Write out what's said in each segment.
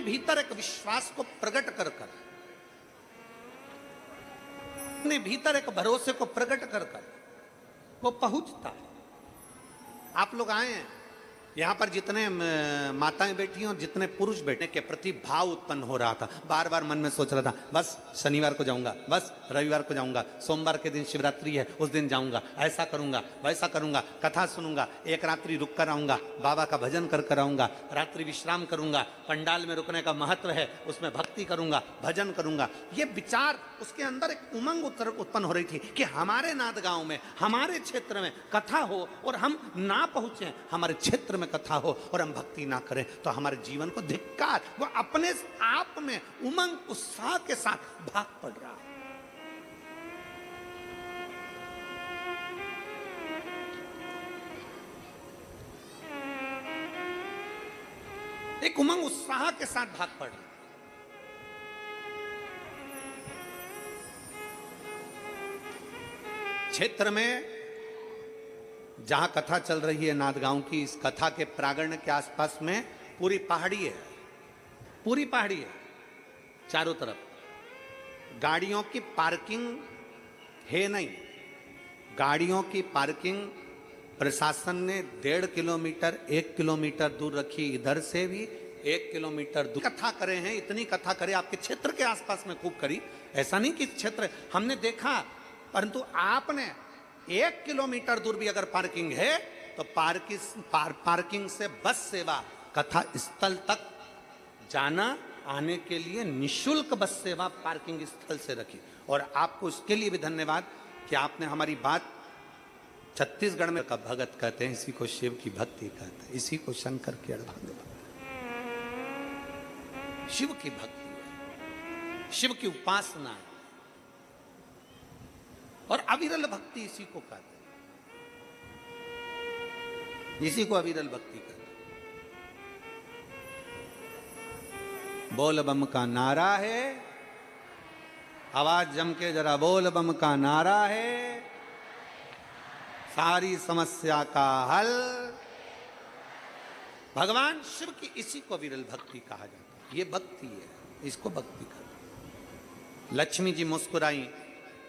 भीतर एक विश्वास को प्रकट कर कर, अपने भीतर एक भरोसे को प्रकट कर कर वो पहुंचता है। आप लोग आए हैं यहां पर, जितने माताएं बैठी हैं और जितने पुरुष बैठने के प्रति भाव उत्पन्न हो रहा था, बार बार मन में सोच रहा था बस शनिवार को जाऊंगा, बस रविवार को जाऊंगा, सोमवार के दिन शिवरात्रि है उस दिन जाऊंगा, ऐसा करूंगा वैसा करूंगा, कथा सुनूंगा, एक रात्रि रुक कर आऊंगा, बाबा का भजन कर कर आऊंगा, रात्रि विश्राम करूंगा, पंडाल में रुकने का महत्व है उसमें भक्ति करूंगा, भजन करूंगा। ये विचार उसके अंदर एक उमंग उत्पन्न हो रही थी कि हमारे नाद गांव में, हमारे क्षेत्र में कथा हो और हम ना पहुंचे, हमारे क्षेत्र में कथा हो और हम भक्ति ना करें तो हमारे जीवन को धिक्कार। वो अपने आप में उमंग उत्साह के साथ भाग पड़ रहा है। एक उमंग उत्साह के साथ भाग पड़ रहा है। क्षेत्र में जहां कथा चल रही है नादगांव की, इस कथा के प्रांगण के आसपास में पूरी पहाड़ी है, पूरी पहाड़ी है, चारों तरफ गाड़ियों की पार्किंग है नहीं। गाड़ियों की पार्किंग प्रशासन ने 1.5 किलोमीटर 1 किलोमीटर दूर रखी, इधर से भी 1 किलोमीटर दूर। कथा करे हैं, इतनी कथा करे आपके क्षेत्र के आसपास में खूब करी, ऐसा नहीं कि क्षेत्र हमने देखा, परंतु आपने 1 किलोमीटर दूर भी अगर पार्किंग है तो पार्किंग से बस सेवा कथा स्थल तक जाना आने के लिए निशुल्क बस सेवा पार्किंग स्थल से रखी। और आपको उसके लिए भी धन्यवाद कि आपने हमारी बात, छत्तीसगढ़ में का भगत कहते हैं, इसी को शिव की भक्ति कहते हैं, इसी को शंकर की अर्धांगिनी कहते हैं। शिव की भक्ति है, शिव की उपासना है और अविरल भक्ति इसी को कहते हैं, इसी को अविरल भक्ति कहते हैं। बोल बम का नारा है, आवाज जम के जरा बोल बम का नारा है, सारी समस्या का हल। भगवान शिव की इसी को अविरल भक्ति कहा जाता है। ये भक्ति है, इसको भक्ति कहते हैं। लक्ष्मी जी मुस्कुराई,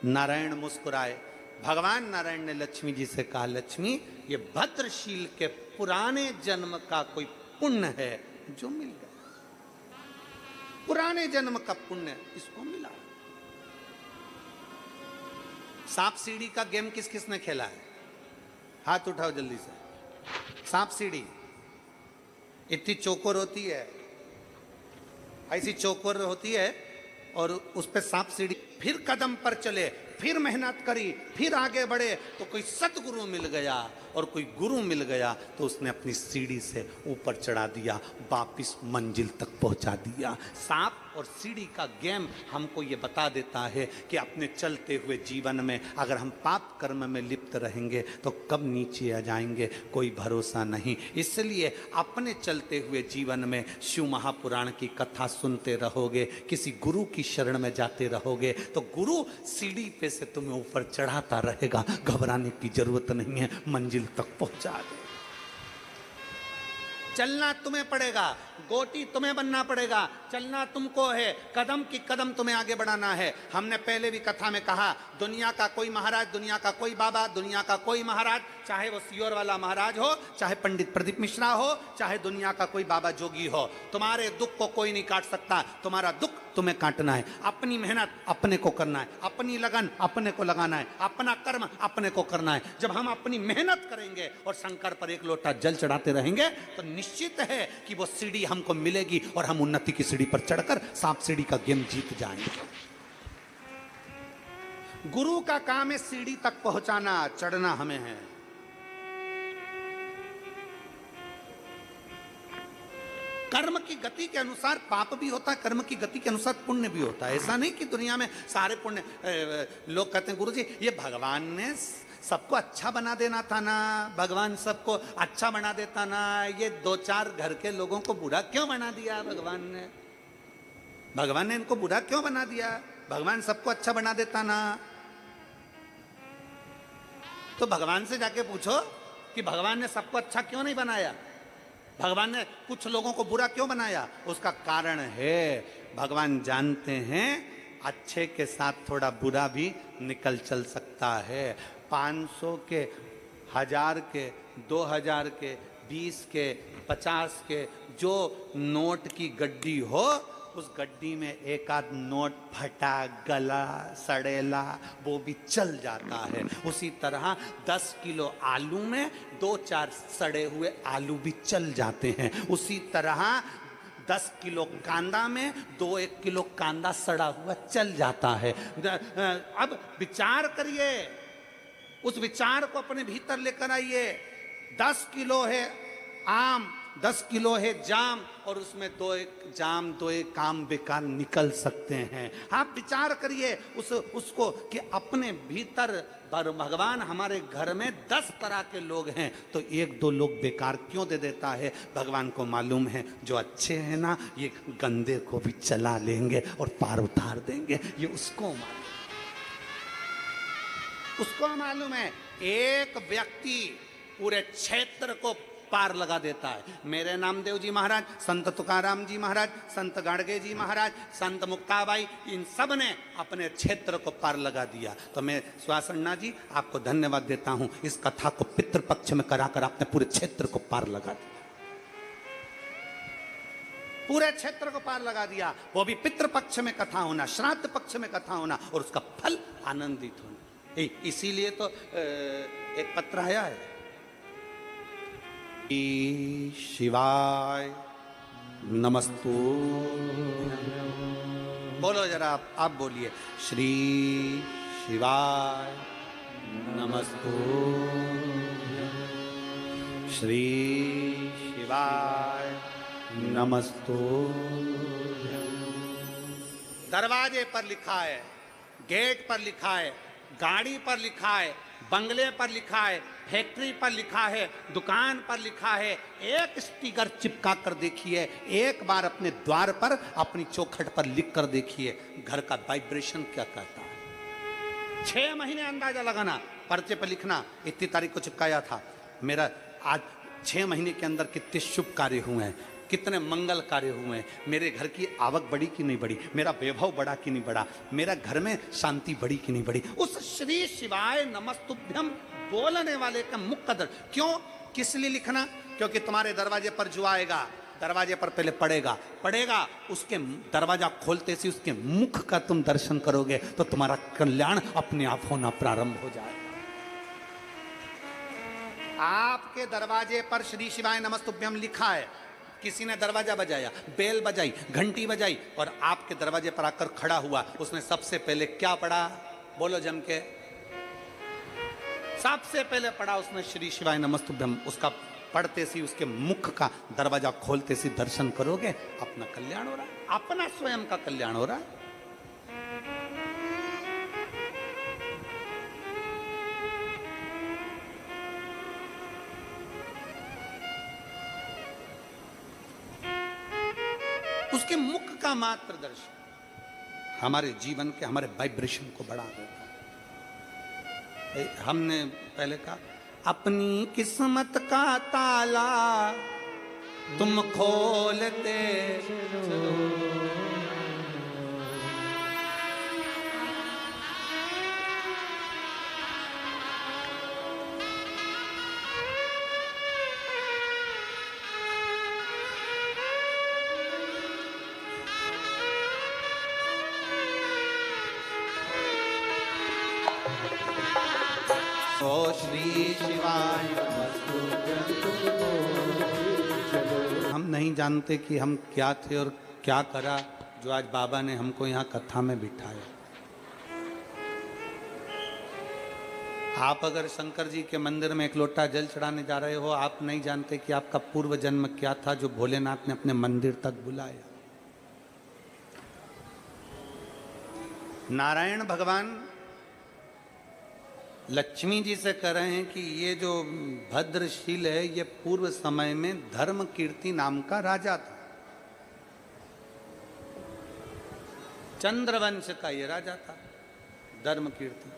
नारायण मुस्कुराए। भगवान नारायण ने लक्ष्मी जी से कहा, लक्ष्मी ये भद्रशील के पुराने जन्म का कोई पुण्य है जो मिल गया, पुराने जन्म का पुण्य इसको मिला। सांप सीढ़ी का गेम किस किस ने खेला है? हाथ उठाओ जल्दी से। सांप सीढ़ी इतनी चौकोर होती है, ऐसी चौकोर होती है और उस पे सांप सीढ़ी, फिर कदम पर चले, फिर मेहनत करी, फिर आगे बढ़े तो कोई सतगुरु मिल गया और कोई गुरु मिल गया तो उसने अपनी सीढ़ी से ऊपर चढ़ा दिया, वापिस मंजिल तक पहुंचा दिया। सांप और सीढ़ी का गेम हमको ये बता देता है कि अपने चलते हुए जीवन में अगर हम पाप कर्म में लिप्त रहेंगे तो कब नीचे आ जाएंगे कोई भरोसा नहीं। इसलिए अपने चलते हुए जीवन में शिव महापुराण की कथा सुनते रहोगे, किसी गुरु की शरण में जाते रहोगे तो गुरु सीढ़ी पे से तुम्हें ऊपर चढ़ाता रहेगा, घबराने की जरूरत नहीं है, मंजिल तक पहुंचा दे। चलना तुम्हें पड़ेगा, गोटी तुम्हें बनना पड़ेगा, चलना तुमको है, कदम की कदम तुम्हें आगे बढ़ाना है। हमने पहले भी कथा में कहा, दुनिया का कोई महाराज, दुनिया का कोई बाबा, दुनिया का कोई महाराज, चाहे वो सियोर वाला महाराज हो, चाहे पंडित प्रदीप मिश्रा हो, चाहे दुनिया का कोई बाबा जोगी हो, तुम्हारे दुख को कोई नहीं काट सकता। तुम्हारा दुख तुम्हें काटना है, अपनी मेहनत अपने को करना है, अपनी लगन अपने को लगाना है, अपना कर्म अपने को करना है। जब हम अपनी मेहनत करेंगे और शंकर पर एक लोटा जल चढ़ाते रहेंगे तो निश्चित है कि वो सीढ़ी हमको मिलेगी और हम उन्नति की सीढ़ी पर चढ़कर सांप सीढ़ी का गेम जीत जाएंगे। गुरु का काम है सीढ़ी तक पहुंचाना, चढ़ना हमें है। कर्म की गति के अनुसार पाप भी होता है, कर्म की गति के अनुसार पुण्य भी होता है। ऐसा नहीं कि दुनिया में सारे पुण्य, लोग कहते हैं गुरुजी ये भगवान ने सबको अच्छा बना देना था ना, भगवान सबको अच्छा बना देता ना, ये 2-4 घर के लोगों को बुरा क्यों बना दिया भगवान ने? भगवान ने इनको बुरा क्यों बना दिया? भगवान सबको अच्छा बना देता ना। तो भगवान से जाके पूछो कि भगवान ने सबको अच्छा क्यों नहीं बनाया? भगवान ने कुछ लोगों को बुरा क्यों बनाया? उसका कारण है, भगवान जानते हैं अच्छे के साथ थोड़ा बुरा भी निकल चल सकता है। 500 के, 1000 के, 2000 के, 20 के, 50 के जो नोट की गड्डी हो, उस गड्डी में एक आध नोट फटा, गला, सड़ेला, वो भी चल जाता है। उसी तरह 10 किलो आलू में 2-4 सड़े हुए आलू भी चल जाते हैं। उसी तरह 10 किलो कांदा में 2-1 किलो कांदा सड़ा हुआ चल जाता है। अब विचार करिए, उस विचार को अपने भीतर लेकर आइए। 10 किलो है आम, 10 किलो है जाम, और उसमें 2-1 जाम 2-1 आम बेकार निकल सकते हैं। आप विचार करिए उसको कि अपने भीतर भगवान हमारे घर में 10 तरह के लोग हैं, तो 1-2 लोग बेकार क्यों दे देता है? भगवान को मालूम है जो अच्छे हैं ना, ये गंदे को भी चला लेंगे और पार उतार देंगे। ये उसको मालूम है। एक व्यक्ति पूरे क्षेत्र को पार लगा देता है। मेरे नामदेव जी महाराज, संत तुकाराम जी महाराज, संत गाड़गे जी महाराज, संत मुक्ताबाई, इन सब ने अपने क्षेत्र को पार लगा दिया। तो मैं श्वासन्ना जी आपको धन्यवाद देता हूं, इस कथा को पितृपक्ष में कराकर आपने पूरे क्षेत्र को पार लगा दिया, पूरे क्षेत्र को पार लगा दिया। वो भी पितृपक्ष में कथा होना, श्राद्ध पक्ष में कथा होना, और उसका फल आनंदित होना। इसीलिए तो एक पत्र आया है, शिवाय नमस्तु। बोलो जरा, आप बोलिए, श्री शिवाय नमस्तु, श्री शिवाय नमस्तु। दरवाजे पर लिखा है, गेट पर लिखा है, गाड़ी पर लिखा है, बंगले पर लिखा है, फैक्ट्री पर लिखा है, दुकान पर लिखा है। एक स्टिकर चिपका कर देखिए, एक बार अपने द्वार पर, अपनी चौखट पर लिख कर देखिए, घर का वाइब्रेशन क्या कहता है। 6 महीने अंदाजा लगाना, पर्चे पर लिखना, इतनी तारीख को चिपकाया था। मेरा आज 6 महीने के अंदर कितने शुभ कार्य हुए हैं, कितने मंगल कार्य हुए हैं, मेरे घर की आवक बढ़ी कि नहीं बढ़ी, मेरा वैभव बढ़ा कि नहीं बढ़ा, मेरा घर में शांति बढ़ी कि नहीं बढ़ी। उस श्री शिवाय नमस्तुभ्यम बोलने वाले का मुख कदर क्यों, किस लिए लिखना? क्योंकि तुम्हारे दरवाजे पर जो आएगा, दरवाजे पर पहले पड़ेगा, उसके दरवाजा खोलते से उसके मुख का तुम दर्शन करोगे तो तुम्हारा कल्याण अपने आप होना प्रारंभ हो जाएगा। आपके दरवाजे पर श्री शिवाय नमस्तुभ्यम लिखा है, किसी ने दरवाजा बजाया, बेल बजाई, घंटी बजाई, और आपके दरवाजे पर आकर खड़ा हुआ, उसने सबसे पहले क्या पढ़ा? बोलो जम के। सबसे पहले पढ़ा उसने श्री शिवाय नमस्तुभ्यम। उसका पढ़ते सी, उसके मुख का दरवाजा खोलते सी दर्शन करोगे, अपना कल्याण हो रहा है, अपना स्वयं का कल्याण हो रहा है। उसके मुख का मात्र दर्शन हमारे जीवन के, हमारे वाइब्रेशन को बढ़ा देता है। हमने पहले कहा, अपनी किस्मत का ताला तुम खोलते चलो। ओ श्री शिवाय हम नहीं जानते कि हम क्या थे और क्या करा जो आज बाबा ने हमको यहाँ कथा में बिठाया। आप अगर शंकर जी के मंदिर में एक लोटा जल चढ़ाने जा रहे हो, आप नहीं जानते कि आपका पूर्व जन्म क्या था जो भोलेनाथ ने अपने मंदिर तक बुलाया। नारायण भगवान लक्ष्मी जी से कह रहे हैं कि ये जो भद्रशील है, ये पूर्व समय में धर्म कीर्ति नाम का राजा था, चंद्रवंश का ये राजा था। धर्म कीर्ति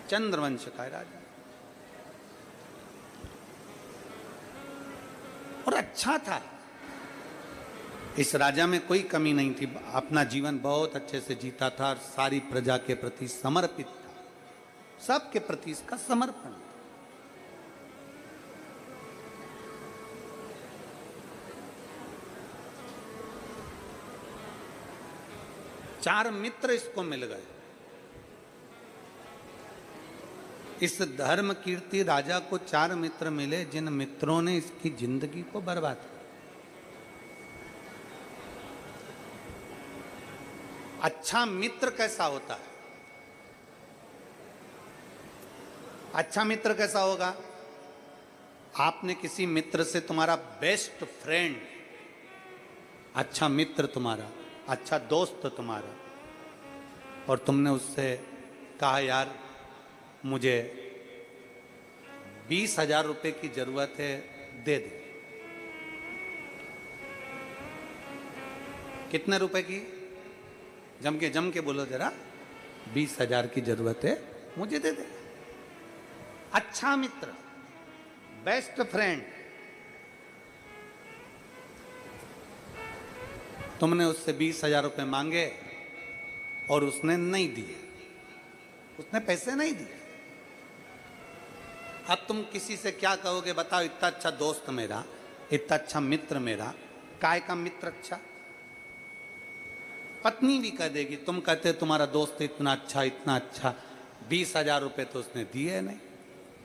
चंद्रवंश का राजा। और अच्छा था। इस राजा में कोई कमी नहीं थी, अपना जीवन बहुत अच्छे से जीता था और सारी प्रजा के प्रति समर्पित था, सबके प्रति इसका समर्पण था। चार मित्र इसको मिल गए। इस धर्म कीर्ति राजा को चार मित्र मिले, जिन मित्रों ने इसकी जिंदगी को बर्बाद किया। अच्छा मित्र कैसा होता है? अच्छा मित्र कैसा होगा? आपने किसी मित्र से, तुम्हारा बेस्ट फ्रेंड, अच्छा मित्र तुम्हारा, अच्छा दोस्त तुम्हारा, और तुमने उससे कहा यार मुझे 20,000 रुपए की जरूरत है, दे दे। कितने रुपए की? जम के बोलो जरा। 20,000 की जरूरत है, मुझे दे दे। अच्छा मित्र, बेस्ट फ्रेंड, तुमने उससे 20,000 रुपए मांगे और उसने नहीं दिए, उसने पैसे नहीं दिए। अब तुम किसी से क्या कहोगे बताओ? इतना अच्छा दोस्त मेरा, इतना अच्छा मित्र मेरा, काय का मित्र अच्छा? पत्नी भी कह देगी, तुम कहते तुम्हारा दोस्त इतना अच्छा, 20,000 रुपए तो उसने दिए नहीं।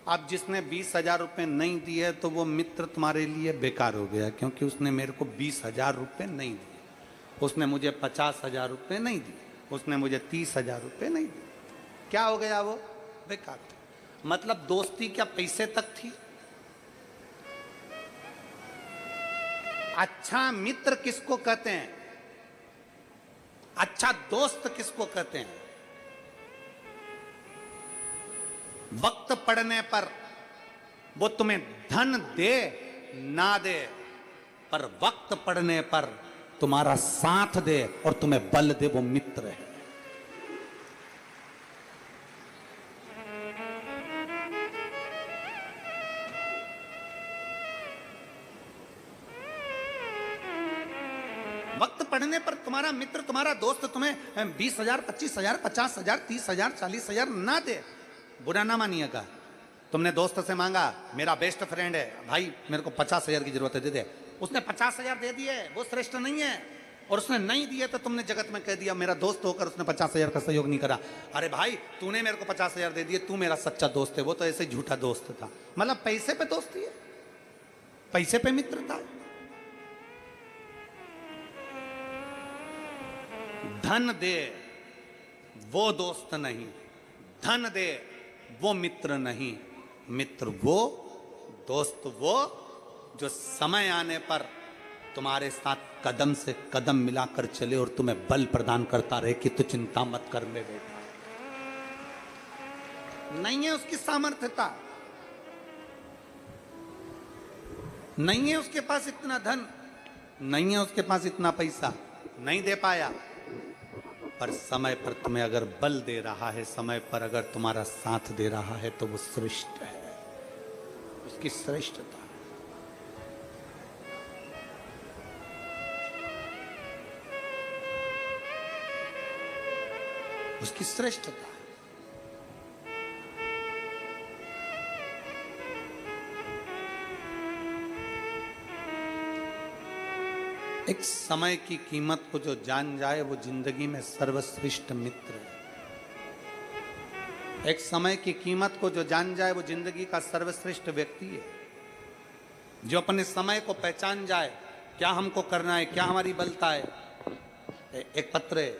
अब जिसने 20,000 रुपए नहीं दिए तो वो मित्र तुम्हारे लिए बेकार हो गया, क्योंकि उसने मेरे को 20,000 रुपए नहीं दिए, उसने मुझे 50,000 रुपए नहीं दिए, उसने मुझे 30,000 रुपए नहीं दिए। क्या हो गया? वो बेकार। मतलब दोस्ती क्या पैसे तक थी? अच्छा मित्र किसको कहते हैं? अच्छा दोस्त किसको कहते हैं? वक्त पड़ने पर वो तुम्हें धन दे ना दे, पर वक्त पड़ने पर तुम्हारा साथ दे और तुम्हें बल दे, वो मित्र है। वक्त पड़ने पर तुम्हारा मित्र, तुम्हारा दोस्त तुम्हें 20,000, 25,000, 50,000, 30,000, 40,000 ना दे, बुरा ना मानिएगा। तुमने दोस्त से मांगा, मेरा बेस्ट फ्रेंड है भाई, मेरे को 50,000 की जरूरत है, दे दे। उसने 50,000 दे दिए, वो श्रेष्ठ नहीं है। और उसने नहीं दिए तो तुमने जगत में कह दिया मेरा दोस्त होकर उसने 50,000 का सहयोग नहीं करा। अरे भाई तूने मेरे को 50,000 दे दिए, तू मेरा सच्चा दोस्त है, वो तो ऐसे ही झूठा दोस्त था। मतलब पैसे पे दोस्ती है, पैसे पे मित्रता। धन दे वो दोस्त नहीं, धन दे वो मित्र नहीं। मित्र वो, दोस्त वो जो समय आने पर तुम्हारे साथ कदम से कदम मिलाकर चले और तुम्हें बल प्रदान करता रहे कि तू चिंता मत कर ले बेटा। नहीं है उसकी सामर्थ्यता, नहीं है उसके पास इतना धन, नहीं है उसके पास इतना पैसा, नहीं दे पाया, पर समय पर तुम्हें अगर बल दे रहा है, समय पर अगर तुम्हारा साथ दे रहा है, तो वो श्रेष्ठ है, उसकी श्रेष्ठता। उसकी श्रेष्ठता। एक समय की कीमत को जो जान जाए वो जिंदगी में सर्वश्रेष्ठ मित्र है। एक समय की कीमत को जो जान जाए वो जिंदगी का सर्वश्रेष्ठ व्यक्ति है। जो अपने समय को पहचान जाए, क्या हमको करना है, क्या हमारी बलता है। एक पत्र है,